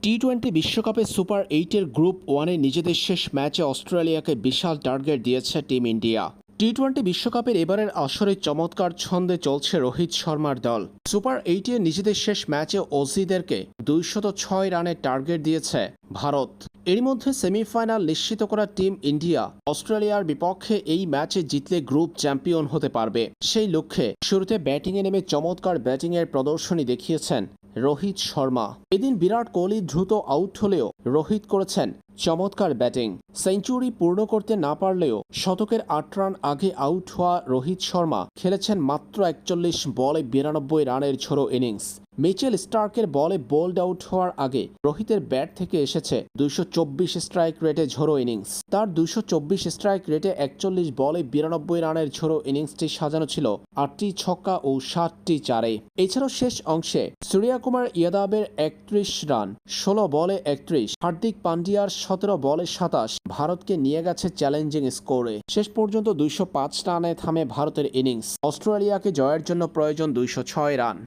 টি-20 বিশ্বকাপে super 8-এর group 1-এ নিজেদের শেষ ম্যাচে অস্ট্রেলিয়াকে বিশাল টার্গেট দিয়েছে টিম ইন্ডিয়া। টি-20 বিশ্বকাপের এবারের আসরে চমৎকার ছন্দে চলছে রোহিত শর্মার দল। সুপার 8-এ নিজেদের শেষ ম্যাচে অজিদেরকে 206 রানের টার্গেট দিয়েছে ভারত। এরই মধ্যে সেমিফাইনাল নিশ্চিত করা টিম ইন্ডিয়া অস্ট্রেলিয়ার বিপক্ষে এই ম্যাচে জিতলে গ্রুপ চ্যাম্পিয়ন হতে পারবে। সেই লক্ষ্যে শুরুতে ব্যাটিংয়ে নেমে চমৎকার ব্যাটিংয়ের প্রদর্শনী দেখিয়েছেন রোহিত শর্মা। এদিন বিরাট কোহলি দ্রুত আউট হলেও রোহিত করেছেন চমৎকার ব্যাটিং। সেঞ্চুরি পূর্ণ করতে না পারলেও শতকের 8 রান আগে আউট হওয়া রোহিত শর্মা খেলেছেন মাত্র 41 বলে 92 রানের ঝোড়ো ইনিংস। মিচেল স্টার্কের বলে বোল্ড আউট হওয়ার আগে রোহিতের ব্যাট থেকে এসেছে 224 স্ট্রাইক রেটে ঝোড়ো ইনিংস। তার 224 স্ট্রাইক রেটে 41 বলে 92 রানের ঝোড়ো ইনিংসটি সাজানো ছিল 8টি ছক্কা ও 7টি চারে। এছাড়াও শেষ অংশে সূর্যকুমার ইয়াদবের 31 রান, 16 বলে 31, হার্দিক পান্ডিয়ার 17 বলে 27 ভারতকে নিয়ে গেছে চ্যালেঞ্জিং স্কোরে। শেষ পর্যন্ত 205 রানে থামে ভারতের ইনিংস। অস্ট্রেলিয়াকে জয়ের জন্য প্রয়োজন 206 রান।